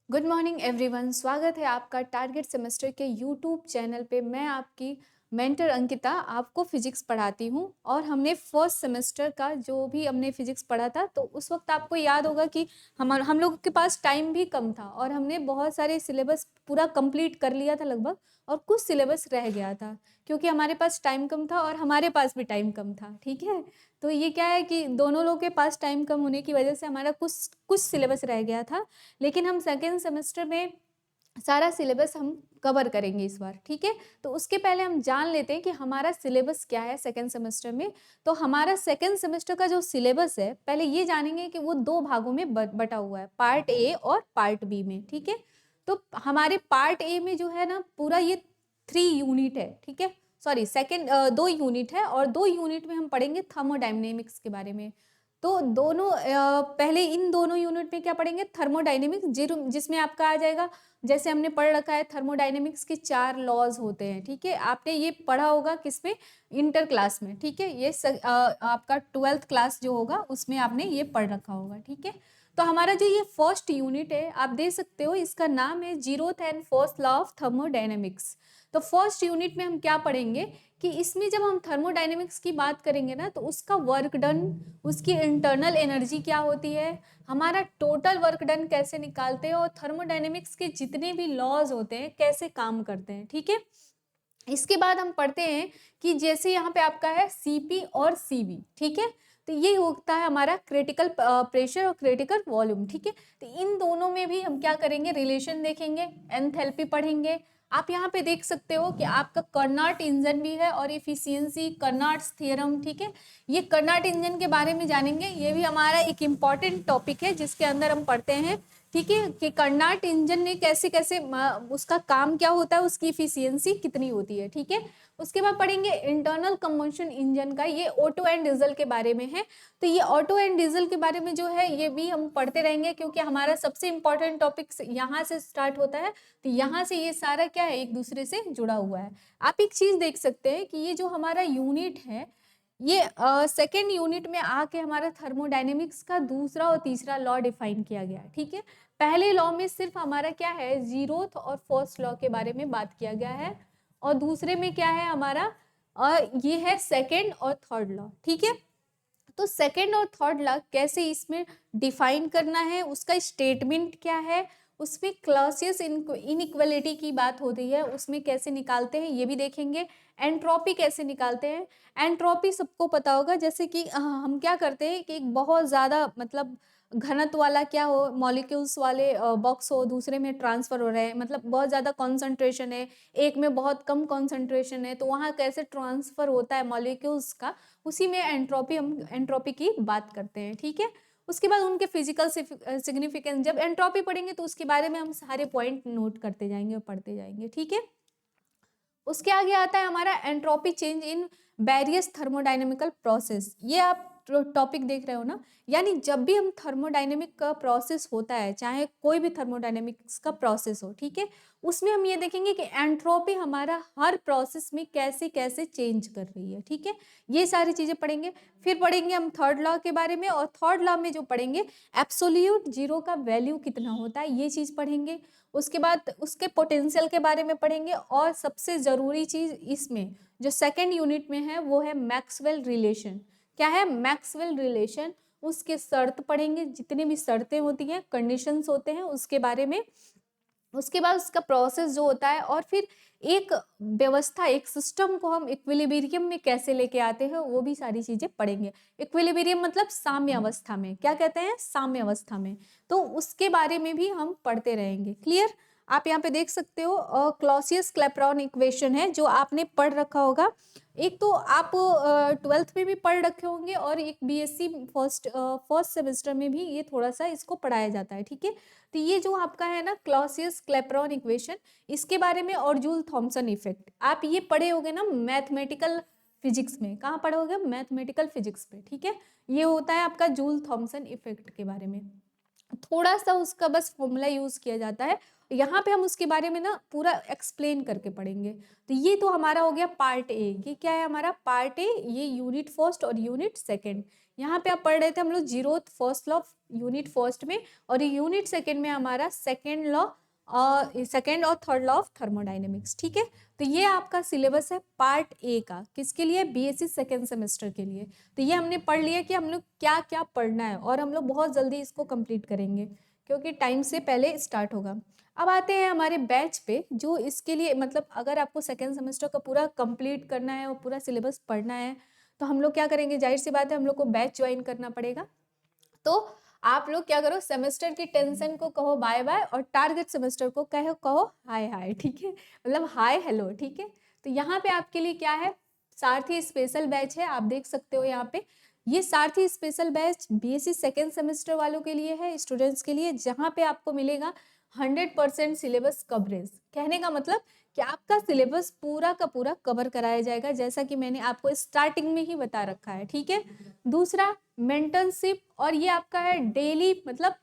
Good morning everyone. स्वागत है आपका टारगेट सेमेस्टर के यूट्यूब चैनल पे। मैं आपकी मेंटर अंकिता आपको फिजिक्स पढ़ाती हूँ और हमने फर्स्ट सेमेस्टर का जो भी हमने फिजिक्स पढ़ा था तो उस वक्त आपको याद होगा कि हम लोगों के पास टाइम भी कम था और हमने बहुत सारे सिलेबस पूरा कंप्लीट कर लिया था लगभग, और कुछ सिलेबस रह गया था क्योंकि हमारे पास टाइम कम था और हमारे पास भी टाइम कम था। ठीक है, तो ये क्या है कि दोनों लोग के पास टाइम कम होने की वजह से हमारा कुछ कुछ सिलेबस रह गया था, लेकिन हम सेकेंड सेमेस्टर में सारा सिलेबस हम कवर करेंगे इस बार। ठीक है, तो उसके पहले हम जान लेते हैं कि हमारा सिलेबस क्या है सेकेंड सेमेस्टर में। तो हमारा सेकेंड सेमेस्टर का जो सिलेबस है, पहले ये जानेंगे कि वो दो भागों में बटा हुआ है, पार्ट ए और पार्ट बी में। ठीक है, तो हमारे पार्ट ए में जो है ना पूरा ये 3 यूनिट है। ठीक है, सॉरी सेकेंड 2 यूनिट है और 2 यूनिट में हम पढ़ेंगे थर्मोडायनेमिक्स के बारे में। तो दोनों पहले इन दोनों यूनिट में क्या पढ़ेंगे, थर्मोडायनेमिक्स, जिसमें आपका आ जाएगा, जैसे हमने पढ़ रखा है थर्मोडायनेमिक्स के 4 लॉज होते हैं। ठीक है, आपने ये पढ़ा होगा किसमें, इंटर क्लास में। ठीक है, ये आपका 12th क्लास जो होगा उसमें आपने ये पढ़ रखा होगा। ठीक है, तो हमारा जो ये फर्स्ट यूनिट है आप दे सकते हो, इसका नाम है zeroth and first law of thermodynamics. तो फर्स्ट यूनिट में हम क्या पढ़ेंगे कि इसमें जब हम थर्मोडायनेमिक्स की बात करेंगे ना तो उसका वर्क डन, उसकी इंटरनल एनर्जी क्या होती है, हमारा टोटल वर्क डन कैसे निकालते हैं और थर्मोडायनेमिक्स के जितने भी लॉज होते हैं कैसे काम करते हैं। ठीक है, इसके बाद हम पढ़ते हैं कि जैसे यहाँ पे आपका है सीपी और सीवी। ठीक है, तो ये होता है हमारा क्रिटिकल प्रेशर और क्रिटिकल वॉल्यूम। ठीक है, तो इन दोनों में भी हम क्या करेंगे, रिलेशन देखेंगे, एंथैल्पी पढ़ेंगे। आप यहाँ पे देख सकते हो कि आपका कर्नाट इंजन भी है और एफिशिएंसी कर्नाट्स थ्योरम। ठीक है, ये कर्नाट इंजन के बारे में जानेंगे, ये भी हमारा एक इम्पॉर्टेंट टॉपिक है जिसके अंदर हम पढ़ते हैं। ठीक है, कि कर्नाट इंजन ने कैसे कैसे उसका काम क्या होता है, उसकी इफिशियंसी कितनी होती है। ठीक है, उसके बाद पढ़ेंगे इंटरनल कंबशन इंजन का, ये ऑटो एंड डीजल के बारे में है। तो ये ऑटो एंड डीजल के बारे में जो है ये भी हम पढ़ते रहेंगे क्योंकि हमारा सबसे इंपॉर्टेंट टॉपिक यहाँ से स्टार्ट होता है। तो यहाँ से ये सारा क्या है, एक दूसरे से जुड़ा हुआ है। आप एक चीज देख सकते हैं कि ये जो हमारा यूनिट है, ये सेकेंड यूनिट में आके हमारा थर्मोडायनेमिक्स का दूसरा और तीसरा लॉ डिफाइन किया गया है। ठीक है, पहले लॉ में सिर्फ हमारा क्या है, जीरोथ और फर्स्ट लॉ के बारे में बात किया गया है, और दूसरे में क्या है हमारा, ये है सेकेंड और थर्ड लॉ। ठीक है, तो सेकेंड और थर्ड लॉ कैसे इसमें डिफाइन करना है, उसका स्टेटमेंट क्या है, उसमें क्लॉसियस इनइक्वालिटी की बात होती है, उसमें कैसे निकालते हैं ये भी देखेंगे। एंट्रोपी कैसे निकालते हैं, एंट्रोपी सबको पता होगा, जैसे कि हम क्या करते हैं कि एक बहुत ज़्यादा मतलब घनत्व वाला क्या हो, मॉलिक्यूल्स वाले बॉक्स हो, दूसरे में ट्रांसफर हो रहे हैं, मतलब बहुत ज़्यादा कॉन्सेंट्रेशन है, एक में बहुत कम कॉन्सेंट्रेशन है, तो वहाँ कैसे ट्रांसफर होता है मॉलिक्यूल्स का, उसी में एंट्रोपी, हम एंट्रोपी की बात करते हैं। ठीक है, उसके बाद उनके फिजिकल सिग्निफिकेंस, जब एंट्रोपी पढ़ेंगे तो उसके बारे में हम सारे पॉइंट नोट करते जाएंगे और पढ़ते जाएंगे। ठीक है, उसके आगे आता है हमारा entropy change in various thermodynamical process. ये आप टॉपिक देख रहे हो ना, यानी जब भी हम थर्मोडायनेमिक का प्रोसेस होता है, चाहे कोई भी थर्मोडायनेमिक्स का प्रोसेस हो, ठीक है, उसमें हम ये देखेंगे कि एंट्रोपी हमारा हर प्रोसेस में कैसे कैसे चेंज कर रही है। ठीक है, ये सारी चीजें पढ़ेंगे। फिर पढ़ेंगे हम थर्ड लॉ के बारे में, और थर्ड लॉ में जो पढ़ेंगे एब्सोल्यूट जीरो का वैल्यू कितना होता है, ये चीज पढ़ेंगे। उसके बाद उसके पोटेंशियल के बारे में पढ़ेंगे, और सबसे जरूरी चीज इसमें जो सेकेंड यूनिट में है वो है मैक्सवेल रिलेशन। क्या है, मैक्सवेल रिलेशन, उसके शर्त पढ़ेंगे, जितनी भी शर्तें होती हैं, कंडीशंस होते हैं उसके बारे में। उसके बाद उसका प्रोसेस जो होता है, और फिर एक व्यवस्था, एक सिस्टम को हम इक्विलिब्रियम में कैसे लेके आते हैं, वो भी सारी चीजें पढ़ेंगे। इक्विलिब्रियम मतलब साम्य अवस्था में, क्या कहते हैं, साम्य अवस्था में, तो उसके बारे में भी हम पढ़ते रहेंगे। क्लियर, आप यहाँ पे देख सकते हो क्लॉसियस क्लैपेरॉन इक्वेशन है जो आपने पढ़ रखा होगा। एक तो आप 12th में भी पढ़ रखे होंगे, और एक बीएससी फर्स्ट सेमेस्टर में भी ये थोड़ा सा इसको पढ़ाया जाता है। ठीक है, तो ये जो आपका है ना क्लॉसियस क्लैपेरॉन इक्वेशन, इसके बारे में, और जूल थॉमसन इफेक्ट, आप ये पढ़े होगे ना मैथमेटिकल फिजिक्स में, कहाँ पढ़े होगे, मैथमेटिकल फिजिक्स पे। ठीक है, ये होता है आपका जूल थॉमसन इफेक्ट के बारे में। थोड़ा सा उसका बस फॉर्मूला यूज किया जाता है। यहाँ पे हम उसके बारे में ना पूरा एक्सप्लेन करके पढ़ेंगे। तो ये तो हमारा हो गया पार्ट ए। ये क्या है हमारा पार्ट ए, ये यूनिट फर्स्ट और यूनिट सेकंड। यहाँ पे आप पढ़ रहे थे हम लोग zero first law unit first में, और ये यूनिट सेकंड में हमारा सेकंड लॉ, सेकंड और थर्ड लॉ ऑफ थर्मोडाइनेमिक्स। ठीक है, तो ये आपका सिलेबस है पार्ट ए का। किसके लिए? बीएससी सेकेंड सेमेस्टर के लिए। तो ये हमने पढ़ लिया कि हम लोग क्या क्या पढ़ना है, और हम लोग बहुत जल्दी इसको कंप्लीट करेंगे क्योंकि टाइम से पहले स्टार्ट होगा। अब आते हैं हमारे बैच पे, जो इसके लिए मतलब अगर आपको सेकेंड सेमेस्टर का पूरा कंप्लीट करना है और पूरा सिलेबस पढ़ना है, तो हम लोग क्या करेंगे, जाहिर सी बात है हम लोग को बैच ज्वाइन करना पड़ेगा। तो आप लोग क्या करो, सेमेस्टर की टेंशन को कहो बाय बाय, और टारगेट सेमेस्टर को कहो हाय हाय। ठीक है, मतलब हाय हेलो। ठीक है, तो यहाँ पे आपके लिए क्या है, सारथी स्पेशल बैच है। आप देख सकते हो यहाँ पे, ये सारथी special batch BSc second semester वालों के लिए है, स्टूडेंट्स के लिए, जहाँ पे आपको मिलेगा 100% सिलेबस कवरेज। कहने का मतलब कि आपका सिलेबस पूरा का पूरा कवर कराया जाएगा, जैसा कि मैंने आपको स्टार्टिंग में ही बता रखा है। ठीक है, दूसरा मेंटरशिप, और ये आपका है डेली, मतलब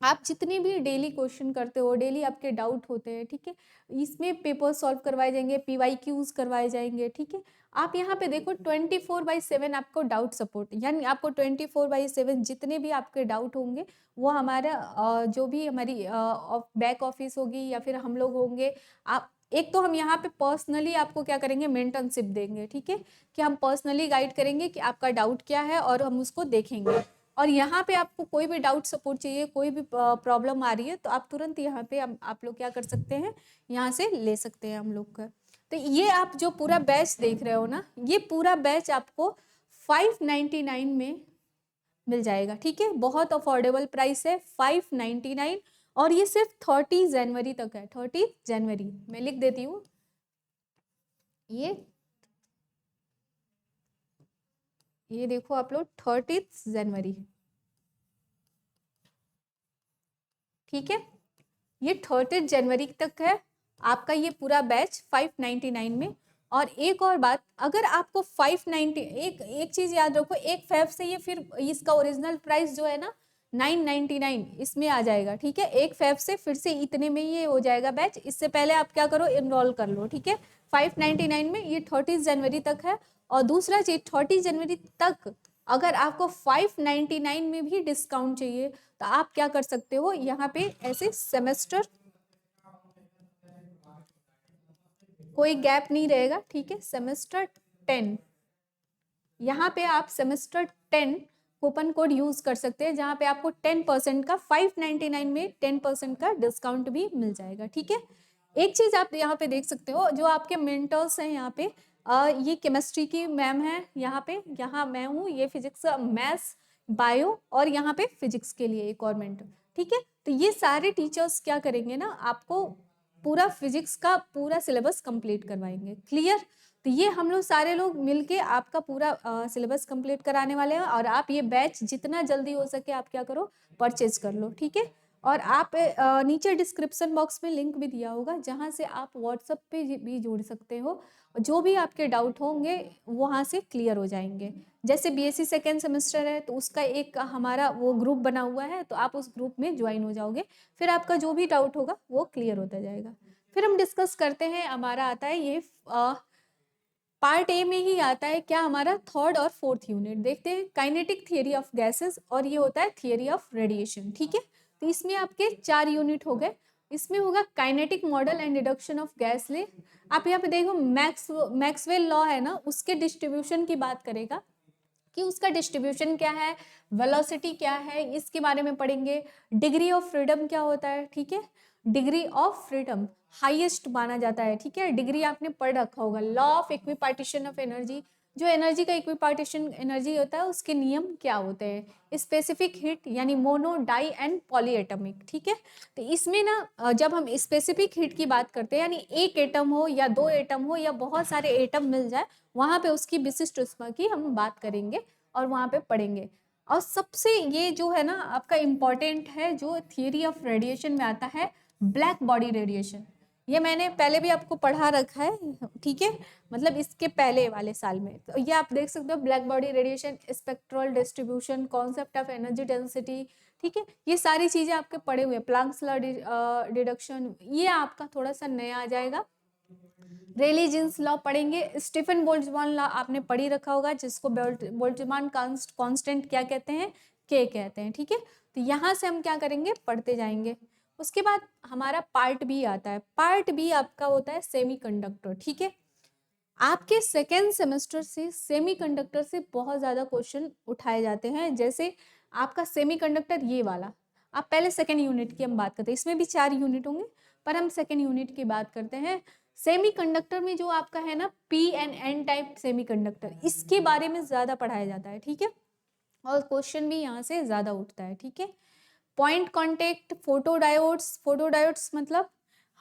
आप जितने भी डेली क्वेश्चन करते हो, डेली आपके डाउट होते हैं, ठीक है, इसमें पेपर सॉल्व करवाए जाएंगे, पीवाईक्यूज करवाए जाएंगे। ठीक है, आप यहाँ पे देखो 24/7 आपको डाउट सपोर्ट, यानी आपको 24/7 जितने भी आपके डाउट होंगे वो हमारा जो भी हमारी बैक ऑफिस होगी या फिर हम लोग होंगे, आप एक तो हम यहाँ पे पर्सनली आपको क्या करेंगे, मेंटरशिप देंगे। ठीक है, कि हम पर्सनली गाइड करेंगे कि आपका डाउट क्या है और हम उसको देखेंगे। और यहाँ पे आपको कोई भी डाउट सपोर्ट चाहिए, कोई भी प्रॉब्लम आ रही है, तो आप तुरंत यहाँ पे आप लोग क्या कर सकते हैं, यहाँ से ले सकते हैं हम लोग का। तो ये आप जो पूरा बैच देख रहे हो ना, ये पूरा बैच आपको 599 में मिल जाएगा। ठीक है, बहुत अफोर्डेबल प्राइस है, 599, और ये सिर्फ 30 जनवरी तक है। 30 जनवरी मैं लिख देती हूँ, ये देखो आप लोग 30 जनवरी। ठीक है, ये 30 जनवरी तक है आपका ये पूरा बैच 599 में। और एक और बात, अगर आपको 590, एक चीज याद रखो, 1 फेब से ये फिर इसका ओरिजिनल प्राइस जो है ना 999 इसमें आ जाएगा। ठीक है, 1 फेब से फिर से इतने में ये हो जाएगा बैच। इससे पहले आप क्या करो, इनरोल कर लो। ठीक है, 599 में, ये 30 जनवरी तक है। और दूसरा चीज, 30 जनवरी तक अगर आपको 599 में भी डिस्काउंट चाहिए, तो आप क्या कर सकते हो, यहाँ पे ऐसे सेमेस्टर कोई गैप नहीं रहेगा। ठीक है, सेमेस्टर 10, यहाँ पे आप सेमेस्टर 10 कूपन कोड यूज कर सकते हैं, जहाँ पे आपको 10% का 599 में 10% का डिस्काउंट भी मिल जाएगा। ठीक है, एक चीज आप यहाँ पे देख सकते हो, जो आपके मेंटर्स हैं यहाँ पे, ये केमिस्ट्री की मैम है यहाँ पे, यहाँ मैं हूँ, ये फिजिक्स, मैथ्स, बायो, और यहाँ पे फिजिक्स के लिए एक और मेंटर। ठीक है, तो ये सारे टीचर्स क्या करेंगे ना, आपको पूरा फिजिक्स का पूरा सिलेबस कंप्लीट करवाएंगे। क्लियर? तो ये हम लोग सारे लोग मिलके आपका पूरा सिलेबस कंप्लीट कराने वाले हैं, और आप ये बैच जितना जल्दी हो सके आप क्या करो, परचेज कर लो। ठीक है, और आप नीचे डिस्क्रिप्शन बॉक्स में लिंक भी दिया होगा, जहाँ से आप व्हाट्सएप पे भी जुड़ सकते हो, जो भी आपके डाउट होंगे वहाँ से क्लियर हो जाएंगे। जैसे बीएससी सेकेंड सेमेस्टर है, तो उसका एक हमारा वो ग्रुप बना हुआ है, तो आप उस ग्रुप में ज्वाइन हो जाओगे, फिर आपका जो भी डाउट होगा वो क्लियर होता जाएगा। फिर हम डिस्कस करते हैं, हमारा आता है ये पार्ट ए में ही आता है क्या, हमारा थर्ड और फोर्थ यूनिट देखते हैं, काइनेटिक थियरी ऑफ गैसेस, और ये होता है थियरी ऑफ रेडिएशन। ठीक है, तो इसमें आपके 4 यूनिट हो गए। इसमें होगा kinetic model and deduction of gas ले। आप यहाँ पे देखो मैक्सवेल लॉ है ना, उसके डिस्ट्रीब्यूशन की बात करेगा, कि उसका डिस्ट्रीब्यूशन क्या है, वेलोसिटी क्या है, इसके बारे में पढ़ेंगे। डिग्री ऑफ फ्रीडम क्या होता है, ठीक है, डिग्री ऑफ फ्रीडम हाईएस्ट माना जाता है। ठीक है, डिग्री आपने पढ़ रखा होगा। Law of equipartition of energy, जो एनर्जी का इक्विपार्टीशन एनर्जी होता है उसके नियम क्या होते हैं। स्पेसिफिक हीट, यानी mono, di and polyatomic. ठीक है, तो इसमें ना जब हम स्पेसिफिक हीट की बात करते हैं, यानी एक एटम हो या 2 एटम हो या बहुत सारे एटम मिल जाए, वहां पे उसकी विशिष्ट ऊष्मा की हम बात करेंगे और वहां पे पढ़ेंगे। और सबसे ये जो है ना आपका इम्पोर्टेंट है, जो थियरी ऑफ रेडिएशन में आता है, ब्लैक बॉडी रेडिएशन। ये मैंने पहले भी आपको पढ़ा रखा है। ठीक है, मतलब इसके पहले वाले साल में, तो ये आप देख सकते हो, black body radiation, spectral distribution, concept of energy density. ठीक है, ये सारी चीजें आपके पढ़े हुए, प्लांक्स लॉ डिडक्शन, ये आपका थोड़ा सा नया आ जाएगा। रेले जीन्स लॉ पढ़ेंगे, स्टीफन बोल्ट्जमान लॉ आपने पढ़ी रखा होगा, जिसको बोल्ट्जमान कांस्टेंट क्या कहते हैं, के कहते हैं। ठीक है, तो यहाँ से हम क्या करेंगे, पढ़ते जाएंगे। उसके बाद हमारा पार्ट बी आता है। पार्ट बी आपका होता है सेमीकंडक्टर। ठीक है, आपके सेकेंड सेमेस्टर से सेमीकंडक्टर से बहुत ज्यादा क्वेश्चन उठाए जाते हैं। जैसे आपका सेमीकंडक्टर ये वाला, आप पहले सेकेंड यूनिट की हम बात करते हैं, इसमें भी 4 यूनिट होंगे, पर हम सेकेंड यूनिट की बात करते हैं। सेमीकंडक्टर में जो आपका है ना P and N type semiconductor, इसके बारे में ज्यादा पढ़ाया जाता है। ठीक है, और क्वेश्चन भी यहाँ से ज्यादा उठता है। ठीक है, पॉइंट कॉन्टेक्ट, फोटोडायोड्स, फोटोडायोड्स मतलब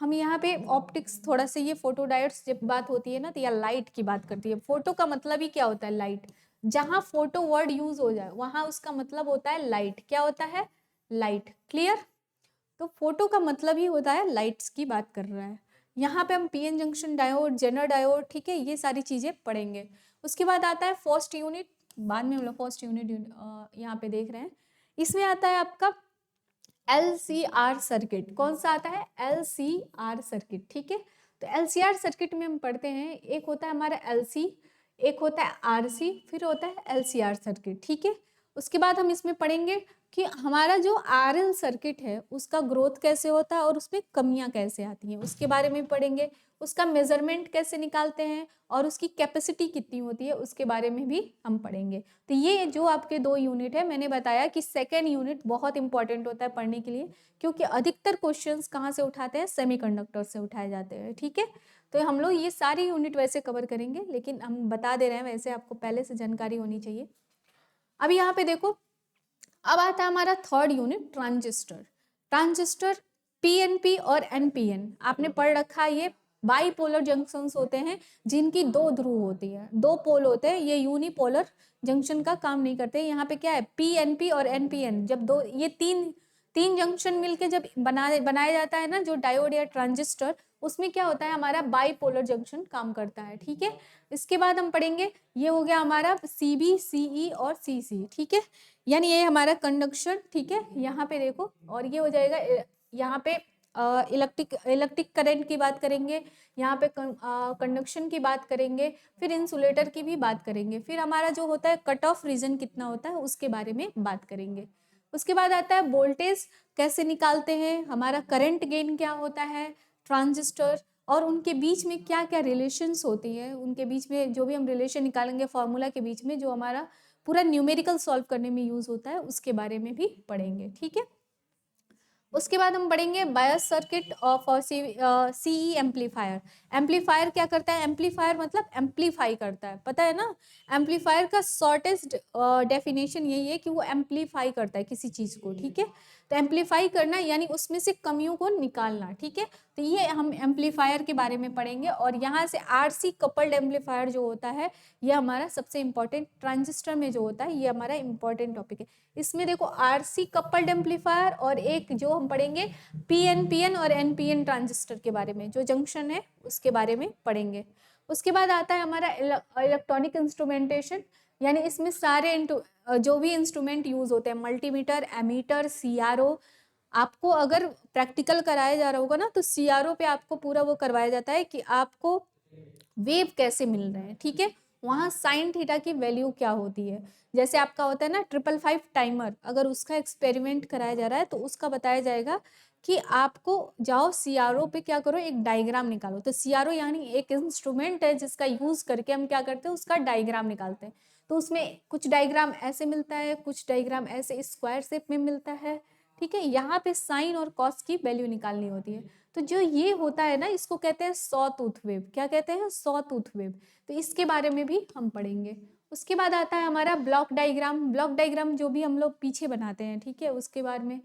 हम यहाँ पे ऑप्टिक्स थोड़ा सा, ये फोटोडायोड्स जब बात होती है ना तो यह लाइट की बात करती है। फोटो का मतलब ही क्या होता है, लाइट। जहां फोटो वर्ड यूज हो जाए वहां उसका मतलब होता है लाइट। क्या होता है, लाइट। क्लियर, तो फोटो का मतलब ही होता है लाइट्स की बात कर रहा है। यहाँ पे हम PN junction diode, Zener diode, ठीक है, ये सारी चीजें पढ़ेंगे। उसके बाद आता है फर्स्ट यूनिट, बाद में हम लोग फर्स्ट यूनिट यहाँ पे देख रहे हैं। इसमें आता है आपका LCR सर्किट। कौन सा आता है, LCR सर्किट। ठीक है, तो LCR सर्किट में हम पढ़ते हैं, एक होता है हमारा LC, एक होता है RC, फिर होता है LCR सर्किट। ठीक है, उसके बाद हम इसमें पढ़ेंगे कि हमारा जो RL सर्किट है उसका ग्रोथ कैसे होता है और उसमें कमियां कैसे आती हैं, उसके बारे में पढ़ेंगे। उसका मेजरमेंट कैसे निकालते हैं और उसकी कैपेसिटी कितनी होती है, उसके बारे में भी हम पढ़ेंगे। तो ये जो आपके 2 यूनिट है, मैंने बताया कि सेकेंड यूनिट बहुत इंपॉर्टेंट होता है पढ़ने के लिए, क्योंकि अधिकतर क्वेश्चंस कहाँ से उठाते हैं, सेमीकंडक्टर से उठाए जाते हैं। ठीक है, तो हम लोग ये सारी यूनिट वैसे कवर करेंगे, लेकिन हम बता दे रहे हैं, वैसे आपको पहले से जानकारी होनी चाहिए। अब यहाँ पे देखो, अब आता है हमारा third unit, transistor. Transistor PNP और एनपीएन आपने पढ़ रखा है। ये बाईपोलर जंक्शंस होते हैं जिनकी 2 ध्रुव होती है, 2 पोल होते हैं, ये यूनिपोलर जंक्शन का काम नहीं करते। यहाँ पे क्या है, पीएनपी और एनपीएन, जब दो ये तीन जंक्शन मिलके जब बनाया जाता है ना जो डायोड या ट्रांजिस्टर, उसमें क्या होता है, हमारा बाईपोलर जंक्शन काम करता है। ठीक है, इसके बाद हम पढ़ेंगे, ये हो गया हमारा सीबी, सीई और सीसी। ठीक है, यानी ये हमारा कंडक्शन। ठीक है, यहाँ पे देखो, और ये हो जाएगा यहाँ पे इलेक्ट्रिक करंट की बात करेंगे, यहाँ पे कंडक्शन की बात करेंगे, फिर इंसुलेटर की भी बात करेंगे, फिर हमारा जो होता है कट ऑफ रीजन कितना होता है उसके बारे में बात करेंगे। उसके बाद आता है वोल्टेज कैसे निकालते हैं, हमारा करंट गेन क्या होता है, ट्रांजिस्टर और उनके बीच में क्या क्या रिलेशंस होती है, उनके बीच में जो भी हम रिलेशन निकालेंगे फॉर्मूला के बीच में, जो हमारा पूरा न्यूमेरिकल सॉल्व करने में यूज होता है, उसके बारे में भी पढ़ेंगे। ठीक है, उसके बाद हम पढ़ेंगे bias circuit for CE amplifier. Amplifier क्या करता है, एम्पलीफायर मतलब एम्पलीफाई करता है, पता है ना। एम्पलीफायर का शॉर्टेस्ट डेफिनेशन यही है कि वो एम्पलीफाई करता है किसी चीज को। ठीक है, तो एम्पलीफाई करना यानी उसमें से कमियों को निकालना। ठीक है, तो ये हम एम्पलीफायर के बारे में पढ़ेंगे। और यहाँ से आरसी कपल्ड एम्पलीफायर जो होता है, ये हमारा सबसे इंपॉर्टेंट, ट्रांजिस्टर में जो होता है ये हमारा इंपॉर्टेंट टॉपिक है। इसमें देखो आरसी कपल्ड एम्पलीफायर और एक जो हम पढ़ेंगे पीएनपीएन और एनपीएन ट्रांजिस्टर के बारे में, जो जंक्शन है उसके बारे में पढ़ेंगे। उसके बाद आता है हमारा इलेक्ट्रॉनिक इंस्ट्रूमेंटेशन, यानी इसमें सारे जो भी इंस्ट्रूमेंट यूज होते हैं, मल्टीमीटर, एमीटर, सीआरओ। आपको अगर प्रैक्टिकल कराया जा रहा होगा ना तो सीआरओ पे आपको पूरा वो करवाया जाता है कि आपको वेव कैसे मिल रहे हैं। ठीक है, वहां साइन थीटा की वैल्यू क्या होती है। जैसे आपका होता है ना 555 टाइमर, अगर उसका एक्सपेरिमेंट कराया जा रहा है तो उसका बताया जाएगा कि आपको जाओ सीआरओ पे क्या करो, एक डायग्राम निकालो। तो सीआरओ यानी एक इंस्ट्रूमेंट है जिसका यूज करके हम क्या करते हैं, उसका डायग्राम निकालते हैं। तो उसमें कुछ डायग्राम ऐसे मिलता है, कुछ डायग्राम ऐसे स्क्वायर शेप में मिलता है। ठीक है, यहाँ पे साइन और कॉस की वैल्यू निकालनी होती है। तो जो ये होता है ना, इसको कहते हैं सॉ टूथ वेव। क्या कहते हैं, सॉ टूथ वेव। तो इसके बारे में भी हम पढ़ेंगे। उसके बाद आता है हमारा ब्लॉक डायग्राम। ब्लॉक डायग्राम जो भी हम लोग पीछे बनाते हैं, ठीक है, उसके बारे में।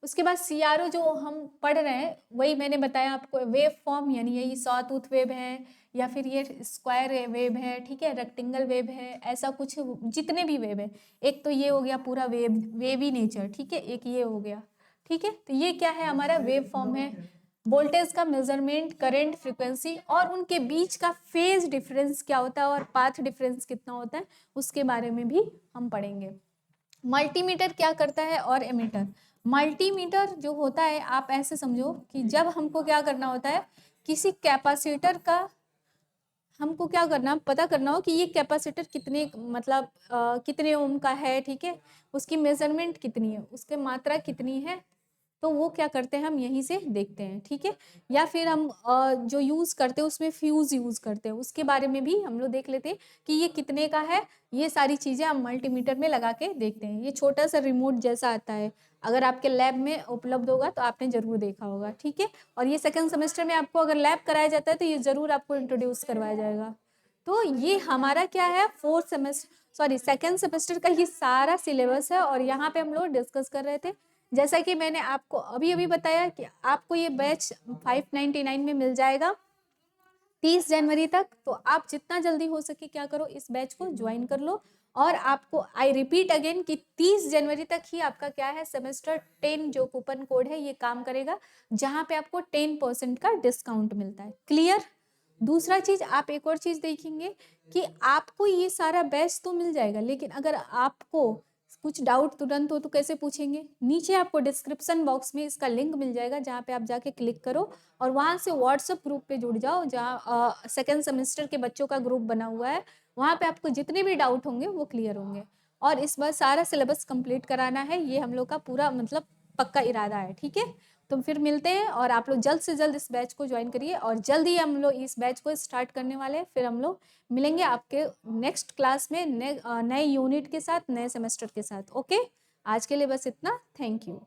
उसके बाद सीआरओ जो हम पढ़ रहे हैं, वही मैंने बताया आपको, वेव फॉर्म, यानी यही सॉ टूथ वेव है या फिर ये स्क्वायर वेव है, ठीक है, रेक्टेंगल वेव है, ऐसा कुछ जितने भी वेव है। एक तो ये हो गया पूरा वेवी नेचर, ठीक है, एक ये हो गया। ठीक है, तो ये क्या है, हमारा वेव फॉर्म है। वोल्टेज का मेजरमेंट, करंट, फ्रीक्वेंसी और उनके बीच का फेज डिफरेंस क्या होता है और पाथ डिफरेंस कितना होता है, उसके बारे में भी हम पढ़ेंगे। मल्टीमीटर क्या करता है और एमीटर। मल्टीमीटर जो होता है, आप ऐसे समझो कि जब हमको क्या करना होता है, किसी कैपेसिटर का हमको क्या करना, पता करना हो कि ये कैपेसिटर कितने मतलब कितने ओम का है, ठीक है, उसकी मेजरमेंट कितनी है, उसकी मात्रा कितनी है, तो वो क्या करते हैं हम यहीं से देखते हैं, ठीक है। या फिर हम जो यूज़ करते हैं उसमें फ्यूज़ यूज़ करते हैं, उसके बारे में भी हम लोग देख लेते हैं कि ये कितने का है। ये सारी चीज़ें हम मल्टीमीटर में लगा के देखते हैं। ये छोटा सा रिमोट जैसा आता है, अगर आपके लैब में उपलब्ध होगा तो आपने ज़रूर देखा होगा, ठीक है। और ये सेकेंड सेमेस्टर में आपको अगर लैब कराया जाता है तो ये ज़रूर आपको इंट्रोड्यूस करवाया जाएगा। तो ये हमारा क्या है, fourth semester sorry second semester का ये सारा सिलेबस है, और यहाँ पे हम लोग डिस्कस कर रहे थे। जैसा कि मैंने आपको अभी अभी बताया कि आपको ये बैच 599 में मिल जाएगा 30 जनवरी तक। तो आप जितना जल्दी हो सके क्या करो, इस बैच को ज्वाइन कर लो। और आपको आई रिपीट अगेन कि 30 जनवरी तक ही आपका क्या है, सेमेस्टर 10 जो कूपन कोड है ये काम करेगा, जहां पे आपको 10% का डिस्काउंट मिलता है। क्लियर। दूसरा चीज, आप एक और चीज देखेंगे कि आपको ये सारा बैच तो मिल जाएगा, लेकिन अगर आपको कुछ डाउट तुरंत हो तो कैसे पूछेंगे, नीचे आपको डिस्क्रिप्शन बॉक्स में इसका लिंक मिल जाएगा, जहाँ पे आप जाके क्लिक करो और वहाँ से व्हाट्सएप ग्रुप पे जुड़ जाओ, जहाँ सेकेंड सेमेस्टर के बच्चों का ग्रुप बना हुआ है। वहाँ पे आपको जितने भी डाउट होंगे वो क्लियर होंगे। और इस बार सारा सिलेबस कंप्लीट कराना है, ये हम लोग का पूरा मतलब पक्का इरादा है, ठीक है। तो फिर मिलते हैं, और आप लोग जल्द से जल्द इस बैच को ज्वाइन करिए, और जल्द ही हम लोग इस बैच को स्टार्ट करने वाले हैं। फिर हम लोग मिलेंगे आपके नेक्स्ट क्लास में नए यूनिट के साथ, नए सेमेस्टर के साथ। ओके, आज के लिए बस इतना। Thank you.